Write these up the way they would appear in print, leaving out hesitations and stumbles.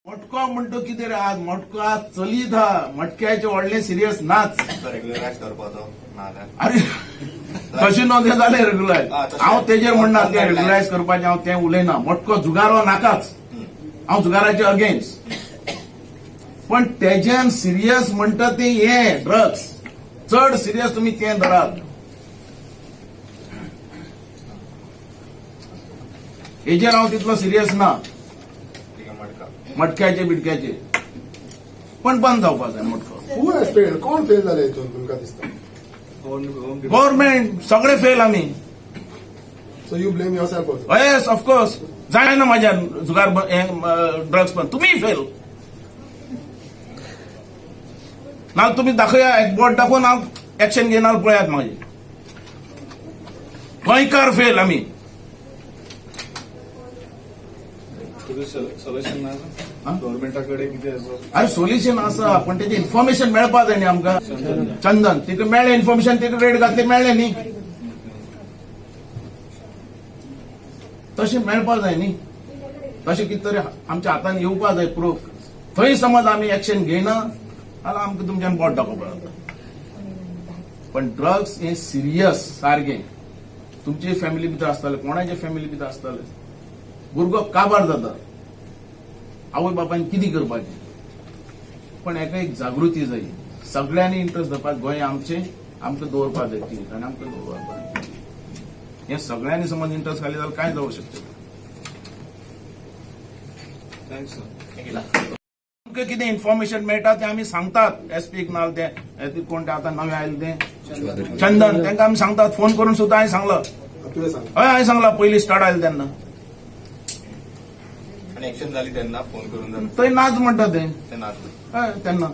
मटको म्हणतो कितें रे आज मटको आज चलीत हा मटक्याचे व्हडले सिरियस नाच रेग्युलरायज करपाचो नाल्यार अरे तशी न्हू तें जालें रेग्युलरायज हांव तेजेर म्हणना तें रेग्युलरायज करपाचें हांव तें उलयना मटको जुगारो नाकाच हांव जुगाराचे अगेन्स्ट पण तेज्यान सिरियस म्हणटा तें हे ड्रग्स चड सिरियस तुमी तें धरात हेजेर हांव तितलो सिरियस ना मटक्याचे बिटक्याचे पण बंद जावपाक जाय मटको हू हॅज फेल्ड कोण फेल जाले हितून तुमकां दिसता गव्हर्नमेंट सगळे फेल आमी so you blame your self also yes of course जायना माझ्या जुगार ड्रग्स पण तुम्ही फेल ना तुम्ही दाखया एक बोट दाखवून हांव एक्शन घेणार पळयात माझे गोंयकार फेल आमी सोल्युशन ना गव्हर्मेंटा कडेन कितें अरे सोल्युशन आसा पण तेजे इन्फॉर्मेशन मेळपा जाय न्ही आमकां चंदन तिका मेळ्ळें इन्फॉर्मेशन तिका रेड घातली मेळ्ळें न्ही तशें मेळपा जाय न्ही तशें कितें तरी आमच्या हातान येवपा जाय प्रूफ थंय समज आमी एक्शन घेयना जाल्यार आमकां तुमच्यान बोट दाखोवपा जाता पण ड्रग्स हे सिरियस सारकें तुमचे फॅमिली भितर आसताले कोणाचे फॅमिली भितर आसताले भुरगो काबार जाता आवय बापायन कितें करपाचें पण हेका एक जागृती जाय सगळ्यांनी इंट्रस्ट धरपाक गोंय आमचें आमकां दवरपाक जाय ती आनी आमकां दवरपाक जाय हे सगळ्यांनी समज इंट्रस्ट घाली जाल्यार कांय जावंक शकता थँक्स सर आमकां कितें इन्फॉर्मेशन मेळटा तें आमी सांगतात एसपीक नाल्यार ते कोण ते आतां नवे आयले ते चंदन तांकां आमी सांगतात फोन करून सुद्दां हांवें सांगला तुवें सांग हय हांवें सांगला पयलीं स्टार्ट आयले तेन्ना आणि एक्शन झाली त्यांना फोन करून जाता थंय नाच म्हणटा तें ते नाच हय तेन्ना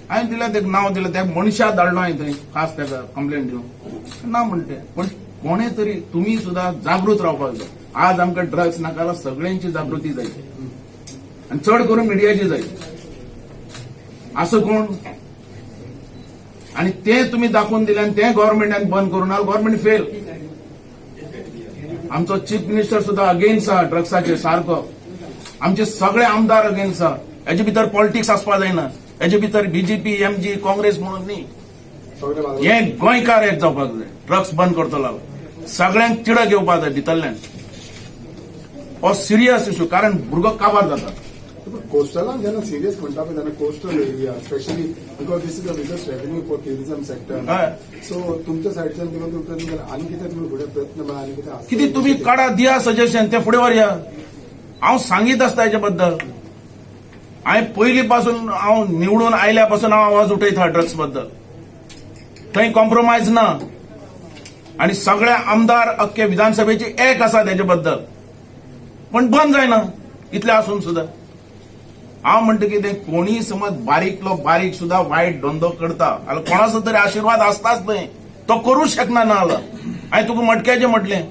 हांवें दिलें तेका नांव दिलें त्या मनशाक धाडलो हांवें थंय खास तेका कंप्लेंट दिवन ना म्हणटे पण कोणे तरी तुमी सुद्दां जागृत रावपाक जाय आज आमकां ड्रग्स नाका जाल्यार सगळ्यांची जागृती जाय आनी चड करून मिडियाची जाय असं कोण आणि ते तुम्ही दाखवून दिले आणि ते गव्हर्नमेंटान बंद करून गव्हर्नमेंट फेल आमचो चीफ मिनिस्टर सुद्धा अगेन्स्ट आहा ड्रग्साचे सारको आमचे सगळे आमदार अगेन्स्ट आहा हेजे भितर पॉलिटिक्स आसपा जायना हेजे भितर बीजेपी एमजी काँग्रेस म्हणून न्ही हे गोंयकार एक जावपाक जाय ड्रग्स बंद करतलो सगळ्यांक तिडक घेवपाक जाय भितरल्यान हो सिरियस इशू कारण भुरगो काबार जाता कोस्टलान जेन्ना सिरियस म्हणटा पळय तेन्ना coastal area specially because this is the biggest revenue for tourism sector so तुमच्या सायडच्यान किंवा आनी कितें तुमी फुडें प्रयत्न आनी कितें किती तुम्ही काढा दिया सजेशन ते फुडें व्हरया हांव सांगीत आसता हेच्या बद्दल हांवें पयलीं पासून हांव निवडून आयल्या पासून हांव आवाज उठयता ड्रग्स बद्दल थंय कॉम्प्रोमायज ना आणि सगळे आमदार अख्खे विधानसभेचे एक आसा तेजे बद्दल पण बंद जायना इतले आसून सुद्दां हांव म्हणटा कितें कोणी समज बारीकलो बारीक सुद्दां वायट धंदो करता जाल्यार कोणाचो तरी आशिर्वाद आसताच थंय तो करूंक शकना ना जाल्यार हांवें तुका मटक्याचें म्हटलें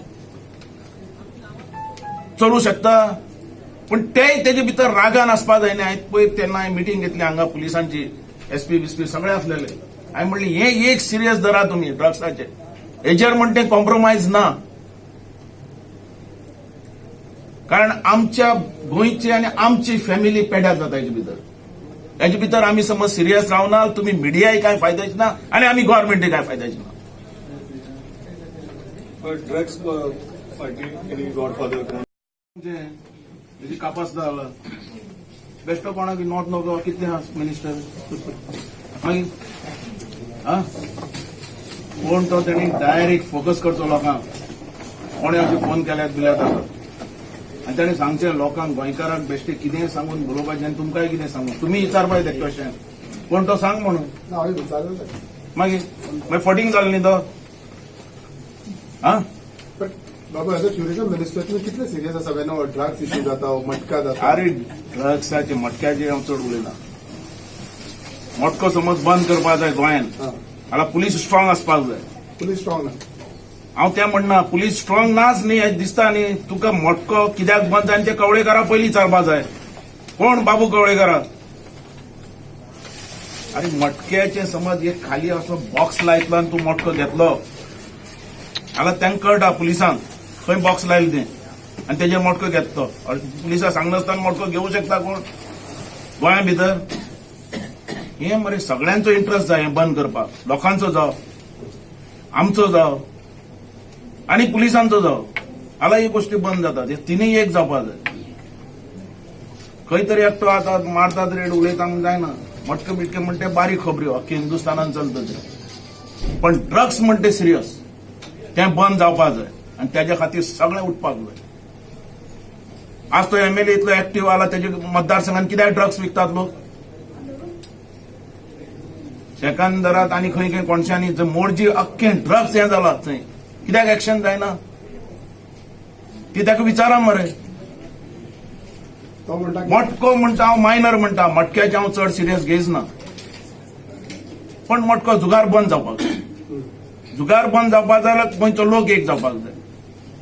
चलूं शकता पण तेय तेजे भितर रागान आसपा जायना हांवें पयर तेन्ना हांवें मिटींग घेतली हांगा पुलिसांची एसपी बिस्पी सगळे आसलेले हांवें म्हणलें हें एक सिरियस धरा तुमी ड्रग्साचें हेजेर म्हणटे कॉम्प्रोमायज ना कारण आमच्या गोंयची आनी आमची फॅमिली पेड्यार जाता हेजे भितर आमी समज सिरियस रावना तुमी मिडियाय काय फायद्याची ना आनी आमी गव्हर्नमेंटय काय फायद्याची ना ड्रग्स फायटींग गॉडफादर हेजी कापास जाला बेश्टो कोणाक नॉट नको कितले आहा मिनिस्टर मागीर कोण तो तेणी डायरेक्ट फोकस करचो लोकांक कोणे अशें फोन केल्यात बिल्यात आनी ताणें सांगचें लोकांक गोंयकारांक बेश्टे कितें सांगून बरोवपाचें आनी तुमकांय कितें सांगून तुमी विचारपाक तें क्वेश्चन कोण तो सांग म्हणून ना हांवें विचारलें मागीर फटींग जालें न्ही तो बट बाबा एज अ टुरिझम मिनिस्टर तुमी कितले सिरियस आसा वेन ड्रग्स इश्यू जाता मटका जाता अरे ड्रग्साचे मटक्याचे हांव चड उलयना मटको समज बंद करपाक जाय गोंयान जाल्यार पुलीस स्ट्रॉंग आसपाक जाय पुलीस स्ट्रॉंग ना हांव तें म्हणना पुलीस स्ट्रॉंग नाच न्ही हें दिसता न्ही तुका मटको कित्याक बंद जाय ते कवळेकारा पयलीं विचारपा जाय कोण बाबू कवळेकारा अरे मटक्याचे समज एक खाली असो बॉक्स लायतलो आनी तूं मटको घेतलो जाल्यार तांकां कळटा पुलिसांक खंय बॉक्स लायले तें आनी तेजेर मटको घेता तो पुलिसांक सांगनासतना मटको घेवंक शकता कोण गोंया भितर हे मरे सगळ्यांचो इंटरेस्ट जाय हें बंद करपाक, लोकांचो जावं, आमचो जावं आनी पुलिसांचो जावं. जाल्यार ही गोष्टी बंद जातात. हे तिनूय एक जावपाक जाय. खंय तरी एकटो आतां मारतात रेड उलयतांक जायना. मटके बिटके म्हणटे बारीक खबऱ्यो अख्खे हिंदुस्थानात चलता ते. पण ड्रग्स म्हणटे सिरियस, तें बंद जावपाक जाय आनी तेज्या खातीर सगळें उठपाक जाय. आज तो एमएलए इतलो एक्टिव्ह आला, तेजे मतदारसंघात कित्याक ड्रग्स विकतात लोक? सेकंदरात आनी खंय खंय कोणशांनी मोडजी अख्खें ड्रग्स हें जालां थंय, कित्याक एक्शन जायना? ती ताका विचारा मरे. तो म्हणटा की मटको म्हणटा हांव मायनर म्हणटा, मटक्याचे हांव चड सिरियस घेयच ना. पण मटको जुगार बंद जावपाक जाय. जुगार बंद जावपाक जाय जाल्यार गोंयचो लोक एक जावपाक जाय.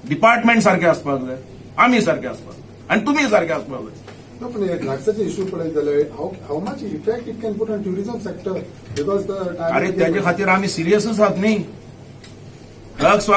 डिपार्टमेंट सारखे आसपाक जाय, आमी सारखे आसपाक आनी तुमी सारखे आसपाक जाय. No, पण ड्रग्साचे इश्यू पळयत जाल्यार how much effect it can put on tourism sector because the अरे तेजे खातीर आमी सिरियसच आहात न्ही. ड्रग्स